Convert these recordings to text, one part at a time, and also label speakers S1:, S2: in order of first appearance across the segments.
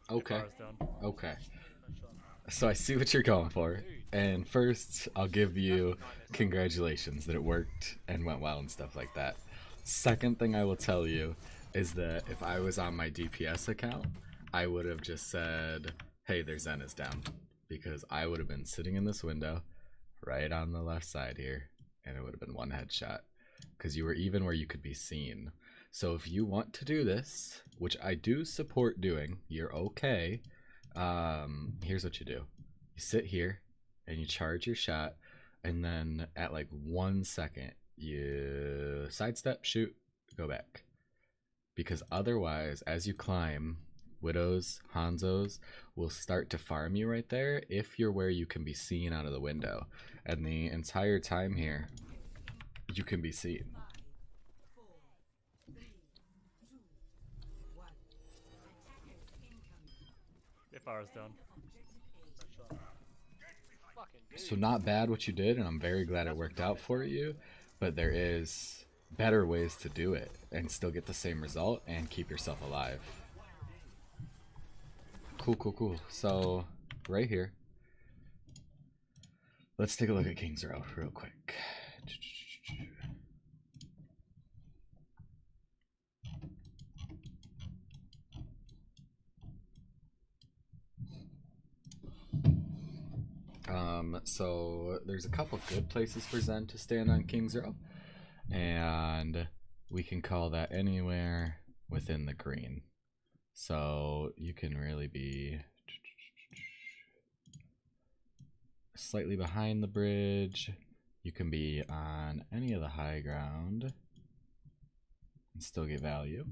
S1: Okay. Okay. So I see what you're going for. And first, I'll give you congratulations that it worked and went well and stuff like that. Second thing I will tell you is that if I was on my DPS account, I would have just said, hey, their Zen is down. Because I would have been sitting in this window right on the left side here, and it would have been one headshot. Because you were even where you could be seen. So if you want to do this, which I do support doing, you're okay. Here's what you do. You sit here and you charge your shot, and then at like 1 second, you sidestep, shoot, go back. Because otherwise, as you climb, Widows, Hanzos will start to farm you right there if you're where you can be seen out of the window. And the entire time here, you can be seen.
S2: If I was done.
S1: So not bad what you did, and I'm very glad it worked out for you, but there is better ways to do it and still get the same result and keep yourself alive. Cool, cool, cool. So right here, let's take a look at King's Row real quick. So there's a couple good places for Zen to stand on King's Row, and we can call that anywhere within the green. So you can really be slightly behind the bridge. You can be on any of the high ground and still get value.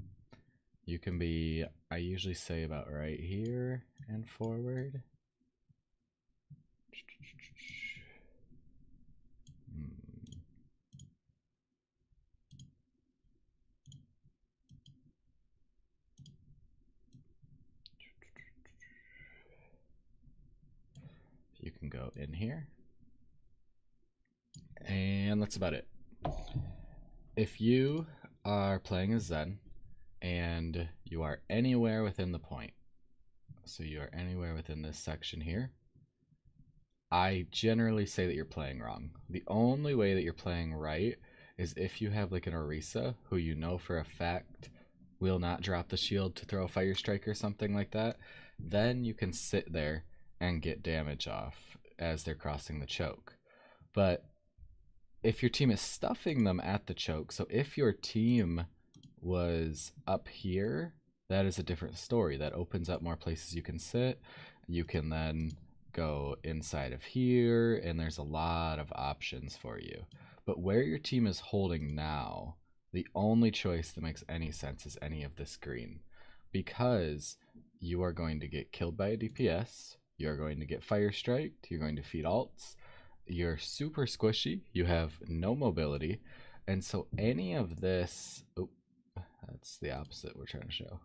S1: You can be, I usually say about right here and forward. You can go in here. And that's about it. If you are playing as Zen and you are anywhere within the point, so you are anywhere within this section here, I generally say that you're playing wrong. The only way that you're playing right is if you have like an Orisa who you know for a fact will not drop the shield to throw a fire strike or something like that, then you can sit there and get damage off as they're crossing the choke. But if your team is stuffing them at the choke, so if your team was up here, that is a different story. That opens up more places you can sit. You can then go inside of here, and there's a lot of options for you. But where your team is holding now, the only choice that makes any sense is any of this green, because you are going to get killed by a DPS, you're going to get fire striked, you're going to feed ults, you're super squishy, you have no mobility, and so any of this, oh, that's the opposite we're trying to show.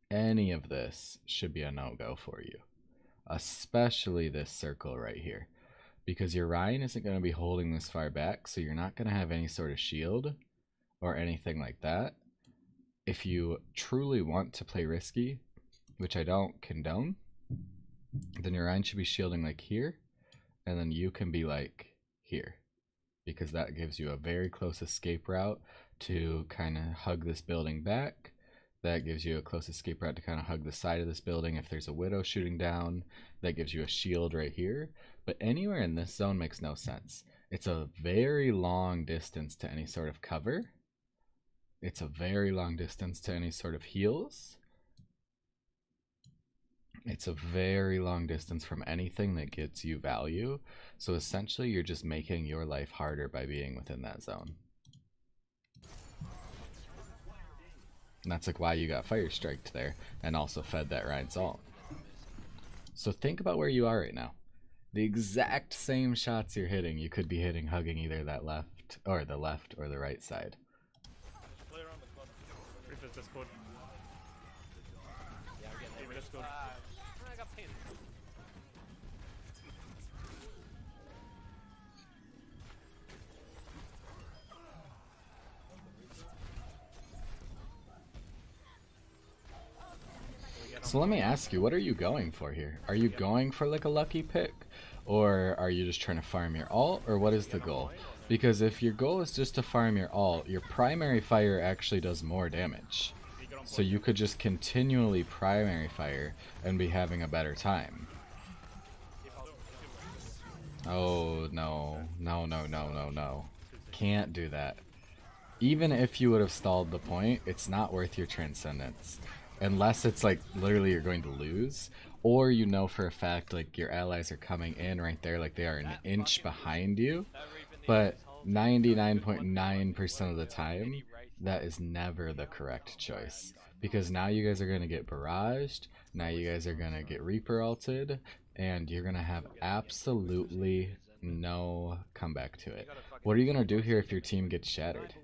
S1: Any of this should be a no-go for you, especially this circle right here, because your Ryan isn't going to be holding this far back, so you're not going to have any sort of shield or anything like that. If you truly want to play risky, which I don't condone, then your Ryan should be shielding like here, and then you can be like here, because that gives you a very close escape route to kind of hug this building back. That gives you a close escape route to kind of hug the side of this building if there's a Widow shooting down. That gives you a shield right here. But anywhere in this zone makes no sense. It's a very long distance to any sort of cover. It's a very long distance to any sort of heals. It's a very long distance from anything that gets you value. So essentially, you're just making your life harder by being within that zone. And that's like why you got fire striked there and also fed that Ryan's ult. So think about where you are right now. The exact same shots you're hitting, you could be hitting hugging either that left or the right side.
S2: Play around the corner. Reaper's Discord.
S3: Yeah, I'm getting
S2: Reaper Discord.
S3: I got paid.
S1: So let me ask you, what are you going for here? Are you going for like a lucky pick? Or are you just trying to farm your ult? Or what is the goal? Because if your goal is just to farm your ult, your primary fire actually does more damage. So you could just continually primary fire and be having a better time. Oh, no. No, no, no, no, no. Can't do that. Even if you would have stalled the point, it's not worth your Transcendence. Unless it's like literally you're going to lose, or you know for a fact like your allies are coming in right there, like they are an inch behind you. But 99.9% of the time, that is never the correct choice. Because now you guys are going to get barraged, now you guys are going to get Reaper ulted, and you're going to have absolutely no comeback to it. What are you going to do here if your team gets shattered?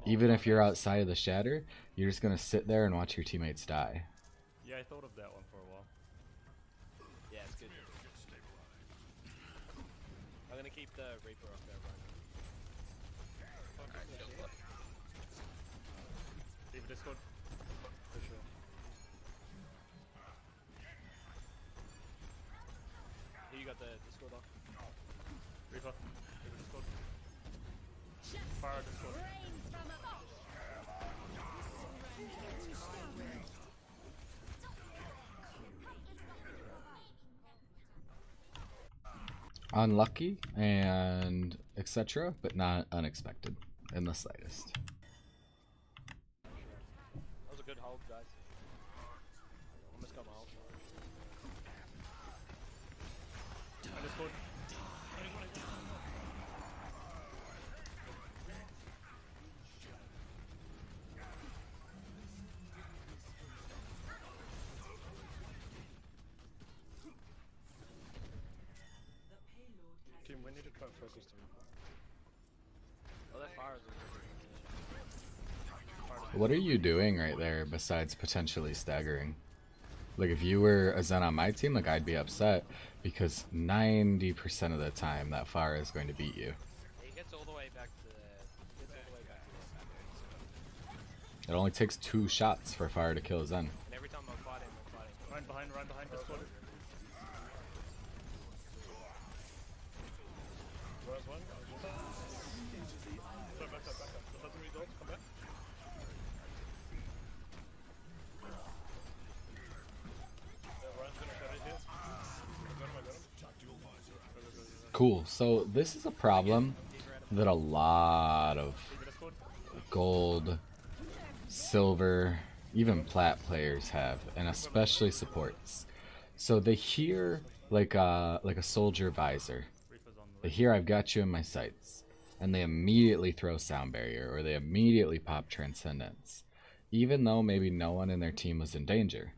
S1: Even if you're outside of the shatter, you're just going to sit there and watch your teammates die.
S2: Yeah, I thought of that one for a while.
S3: Yeah, it's good. I'm gonna keep the Reaper off there, right?
S2: Leave Discord. For sure.
S3: Here you got the Discord off.
S2: Reaper. Leave Discord. Fire Discord.
S1: Unlucky and etc., but not unexpected in the slightest.
S3: That was a good hold, guys. Almost got my ult.
S2: Discord. Team, we need to try and focus them.
S3: Oh, that fire is
S1: What are you doing right there besides potentially staggering? Like if you were a Zen on my team, like I'd be upset because 90% of the time that fire is going to beat you.
S3: He gets all the way back to the...
S1: It only takes 2 shots for fire to kill a Zen.
S3: And every time I'm fighting,
S2: Run behind Discord. Where's one? Back up. Let them rebuild, come back. Ryan's gonna cut it here. I got him.
S1: Cool. So this is a problem that a lot of gold, silver, even plat players have, and especially supports. So they hear like a soldier visor. They hear I've got you in my sights, and they immediately throw sound barrier, or they immediately pop transcendence, even though maybe no one in their team was in danger.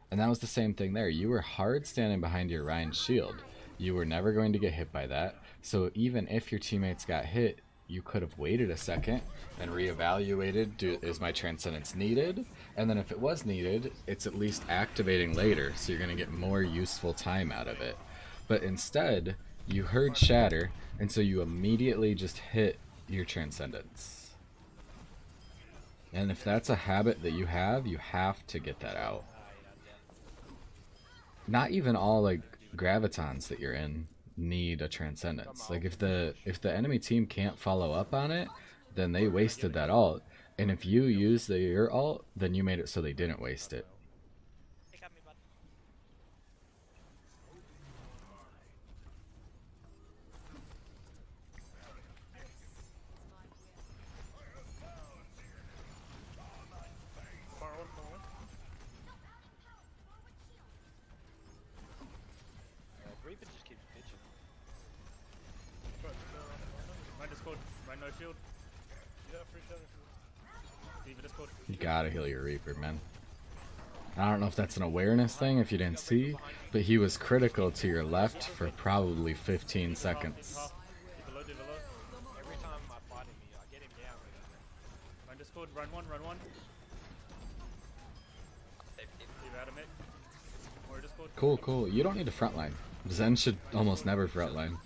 S1: And that was the same thing there. You were hard standing behind your Ryan's shield. You were never going to get hit by that. So even if your teammates got hit, you could have waited a second and reevaluated, is my transcendence needed? And then if it was needed, it's at least activating later, so you're going to get more useful time out of it. But instead, you heard shatter, and so you immediately just hit your transcendence. And if that's a habit that you have to get that out. Not even all like gravitons that you're in need a transcendence. Like if the enemy team can't follow up on it, then they wasted that ult. And if you use your ult, then you made it so they didn't waste it.
S3: Reaper just keeps pitching.
S2: Ryan Discord. Ryan no shield. Yeah, free shot. Leave Discord.
S1: You gotta heal your Reaper, man. I don't know if that's an awareness thing, if you didn't see, but he was critical to your left for probably 15 seconds.
S2: Below.
S3: Every time I fight him, I get him down.
S2: Ryan Discord. Run one. Leave out of it. More Discord.
S1: Cool. You don't need a frontline. Zen should almost never frontline.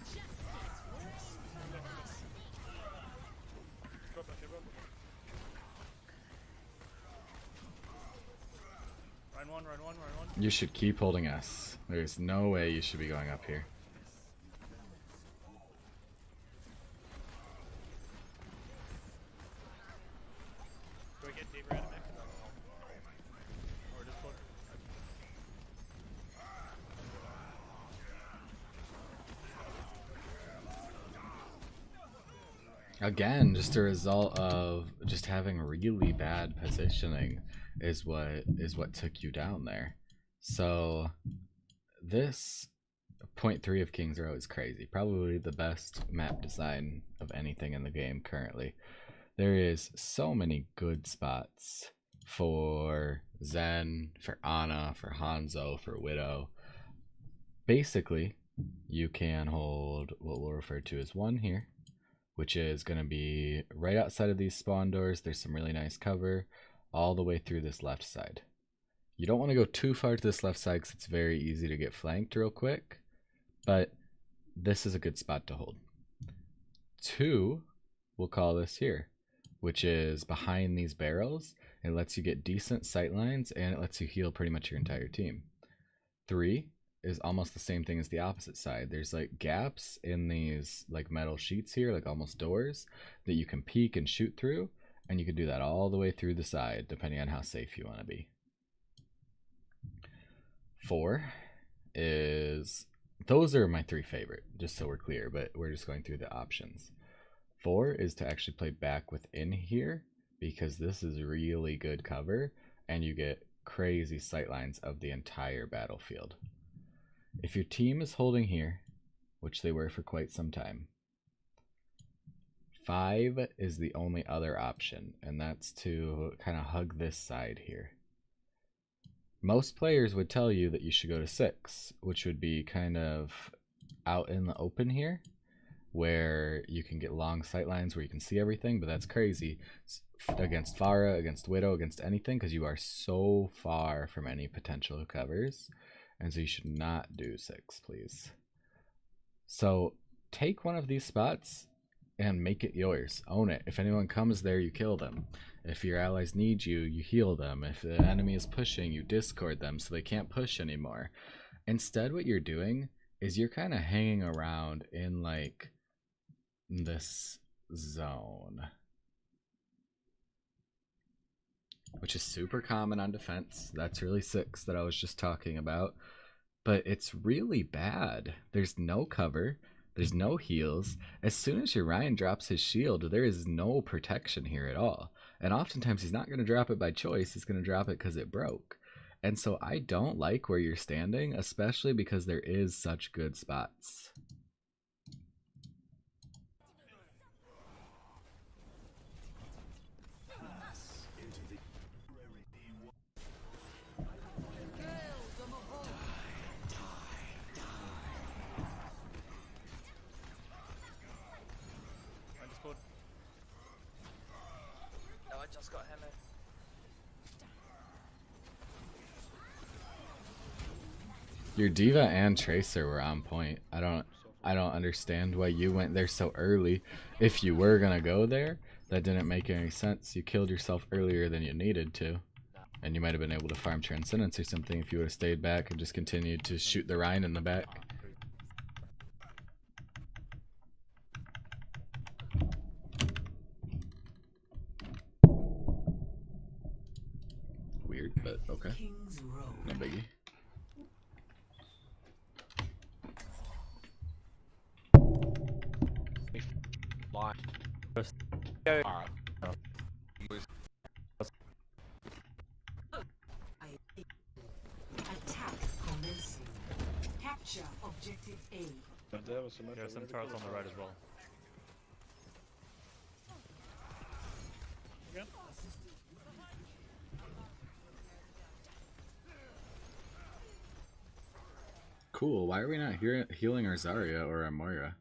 S2: round one.
S1: You should keep holding S. There's no way you should be going up here.
S2: Do we get deeper out of mix? Or just put...
S1: Again, just a result of just having really bad positioning is what took you down there. So this 0.3 of King's Row is crazy. Probably the best map design of anything in the game currently. There is so many good spots for Zen, for Ana, for Hanzo, for Widow. Basically, you can hold what we'll refer to as 1 here, which is going to be right outside of these spawn doors. There's some really nice cover all the way through this left side. You don't want to go too far to this left side because it's very easy to get flanked real quick, but this is a good spot to hold. 2, we'll call this here, which is behind these barrels. It lets you get decent sight lines and it lets you heal pretty much your entire team. 3 is almost the same thing as the opposite side. There's like gaps in these like metal sheets here, like almost doors, that you can peek and shoot through, and you can do that all the way through the side depending on how safe you want to be. 4 is, those are my 3 favorite, just so we're clear, but we're just going through the options. 4 is to actually play back within here because this is really good cover and you get crazy sight lines of the entire battlefield. If your team is holding here, which they were for quite some time, 5 is the only other option, and that's to kind of hug this side here. Most players would tell you that you should go to 6, which would be kind of out in the open here, where you can get long sight lines where you can see everything, but that's crazy against Pharah, against Widow, against anything, because you are so far from any potential covers. And so you should not do 6, please. So take one of these spots and make it yours. Own it. If anyone comes there, you kill them. If your allies need you, you heal them. If the enemy is pushing, you discord them so they can't push anymore. Instead, what you're doing is you're kind of hanging around in like this zone, which is super common on defense. That's really 6 that I was just talking about. But it's really bad. There's no cover. There's no heals. As soon as your Ryan drops his shield, there is no protection here at all. And oftentimes he's not going to drop it by choice. He's going to drop it because it broke. And so I don't like where you're standing, especially because there is such good spots.
S3: No, I just got hammered.
S1: Your Diva and Tracer were on point. I don't understand why you went there so early. If you were gonna go there, that didn't make any sense. You killed yourself earlier than you needed to. And you might have been able to farm Transcendence or something if you would have stayed back and just continued to shoot the Rhine in the back. Weird, but okay. No biggie.
S3: Alright.
S4: Attack commencing. Capture objective A.
S2: There are some turrets on the right as well. Yeah.
S1: Cool. Why are we not healing our Zarya or our Moira?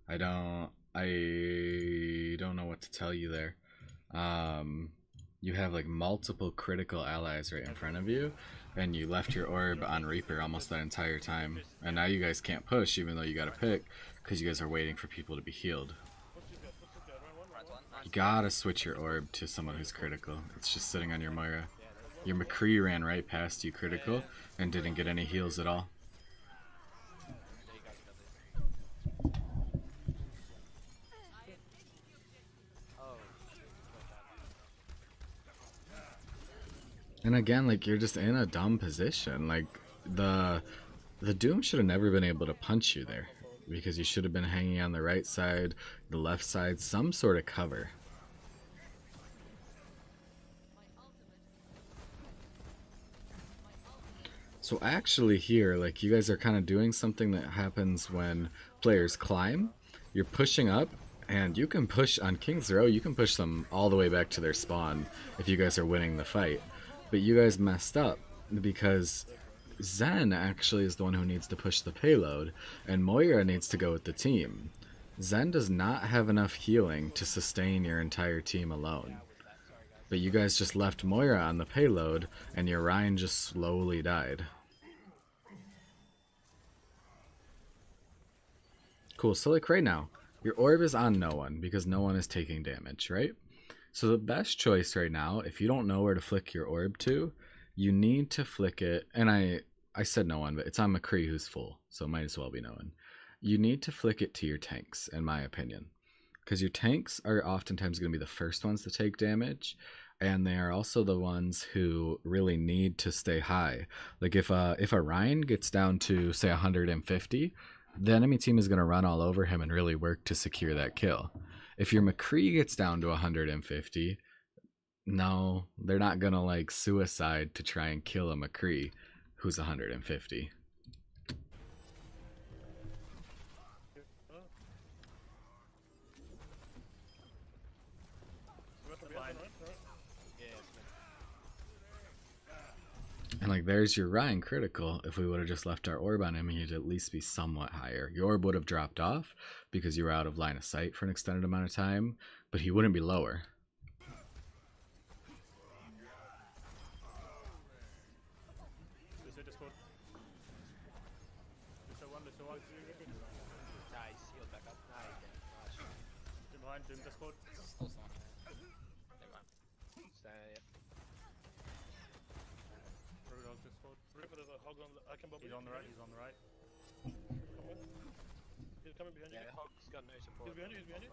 S1: I don't know what to tell you there. You have like multiple critical allies right in front of you, and you left your orb on Reaper almost that entire time, and now you guys can't push even though you got a pick because you guys are waiting for people to be healed. You gotta switch your orb to someone who's critical. It's just sitting on your Moira. Your McCree ran right past you critical and didn't get any heals at all.
S3: There you go, got this. Oh,
S1: And again, like, you're just in a dumb position. Like, the Doom should have never been able to punch you there, because you should have been hanging on the right side, the left side, some sort of cover. So actually here, like, you guys are kind of doing something that happens when players climb. You're pushing up, and you can push on King's Row, you can push them all the way back to their spawn if you guys are winning the fight. But you guys messed up because Zen actually is the one who needs to push the payload, and Moira needs to go with the team. Zen does not have enough healing to sustain your entire team alone. But you guys just left Moira on the payload, and your Ryan just slowly died. Cool, so like right now, your orb is on no one because no one is taking damage, right? So the best choice right now, if you don't know where to flick your orb to, you need to flick it, and I said no one, but it's on McCree who's full, so it might as well be no one. You need to flick it to your tanks, in my opinion. Because your tanks are oftentimes going to be the first ones to take damage, and they are also the ones who really need to stay high. Like if a Ryan gets down to, say, 150, the enemy team is going to run all over him and really work to secure that kill. If your McCree gets down to 150, no, they're not going to like suicide to try and kill a McCree who's 150. And like, there's your Ryan critical. If we would have just left our orb on him, he'd at least be somewhat higher. Your orb would have dropped off because you were out of line of sight for an extended amount of time, but he wouldn't be lower.
S3: nice. Healed back up. Nice.
S2: Behind Doom Discord.
S3: Still soft. Never mind. Stay.
S2: Brewdog Discord. He's on the right, he's on the right.
S5: He's coming behind you.
S3: Yeah, Hog's got no support.
S5: He's behind you, he's behind you.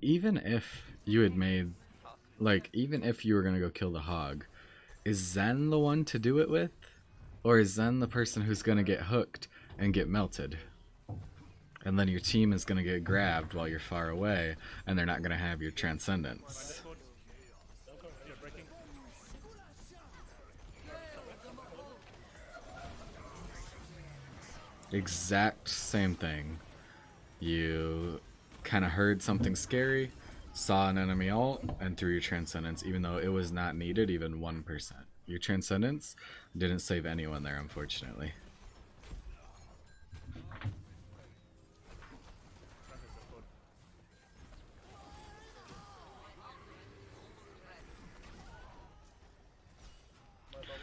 S1: Even if you had made, like, even if you were going to go kill the hog, is Zen the one to do it with? Or is Zen the person who's going to get hooked and get melted? And then your team is going to get grabbed while you're far away, and they're not going to have your transcendence.
S2: You're breaking.
S1: Exact same thing. You kind of heard something scary, saw an enemy ult, and threw your transcendence, even though it was not needed even 1%. Your transcendence didn't save anyone there, unfortunately.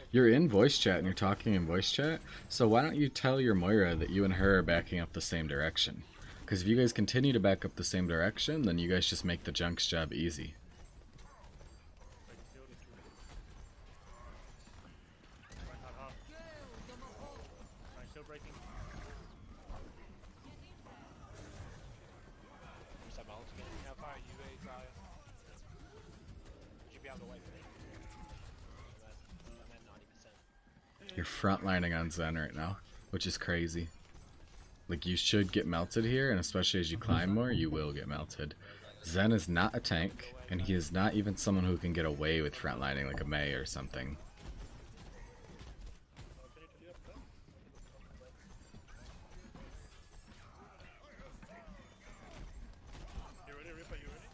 S1: You're in voice chat and you're talking in voice chat, so why don't you tell your Moira that you and her are backing up the same direction? Because if you guys continue to back up the same direction, then you guys just make the Junk's job easy.
S2: Shield breaking.
S3: Reset my ult again. How far are you, Zaya? Would you be able to wait for me? I'm at 90%.
S1: You're frontlining on Zen right now, which is crazy. Like, you should get melted here, and especially as you climb more, you will get melted. Zen is not a tank, and he is not even someone who can get away with frontlining like a Mei or something.
S5: You ready, Reaper? You ready?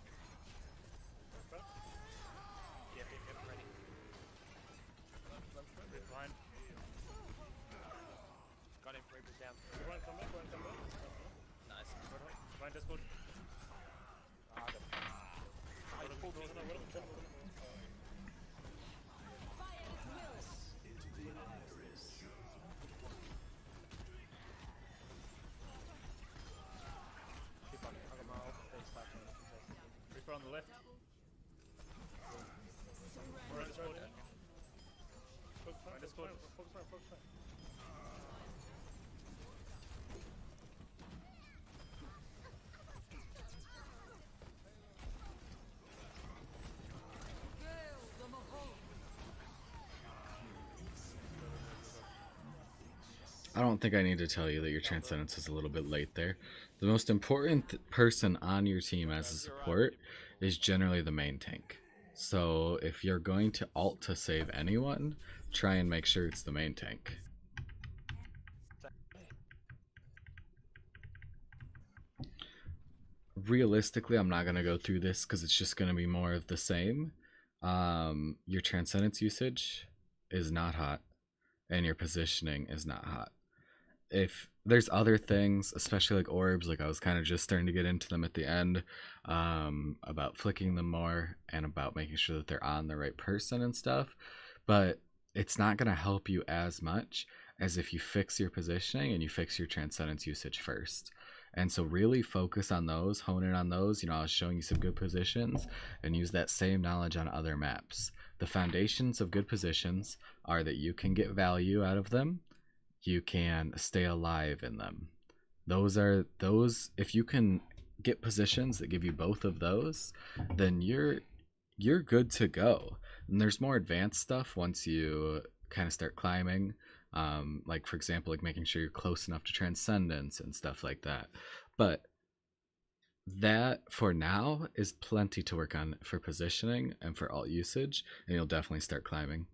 S3: Yep, ready.
S2: Behind.
S3: Got him. Reaper's down.
S5: Come back, come back.
S3: Nice.
S2: Behind Discord.
S3: I pulled me. Keep on. I got my ult. Face back.
S2: Reaper on the left. squad.
S5: Focus fire, focus fire.
S1: I don't think I need to tell you that your Transcendence is a little bit late there. The most important person on your team as a support is generally the main tank. So if you're going to ult to save anyone, try and make sure it's the main tank. Realistically, I'm not going to go through this because it's just going to be more of the same. Your Transcendence usage is not hot, and your positioning is not hot. If there's other things, especially like orbs, like I was kind of just starting to get into them at the end, about flicking them more and about making sure that they're on the right person and stuff, but it's not going to help you as much as if you fix your positioning and you fix your Transcendence usage first. And so really focus on those, hone in on those. I was showing you some good positions, and use that same knowledge on other maps. The foundations of good positions are that you can get value out of them, you can stay alive in them. Those if you can get positions that give you both of those, then you're good to go. And there's more advanced stuff once you kind of start climbing, like for example, like making sure you're close enough to Transcendence and stuff like that. But that for now is plenty to work on for positioning and for alt usage, and you'll definitely start climbing.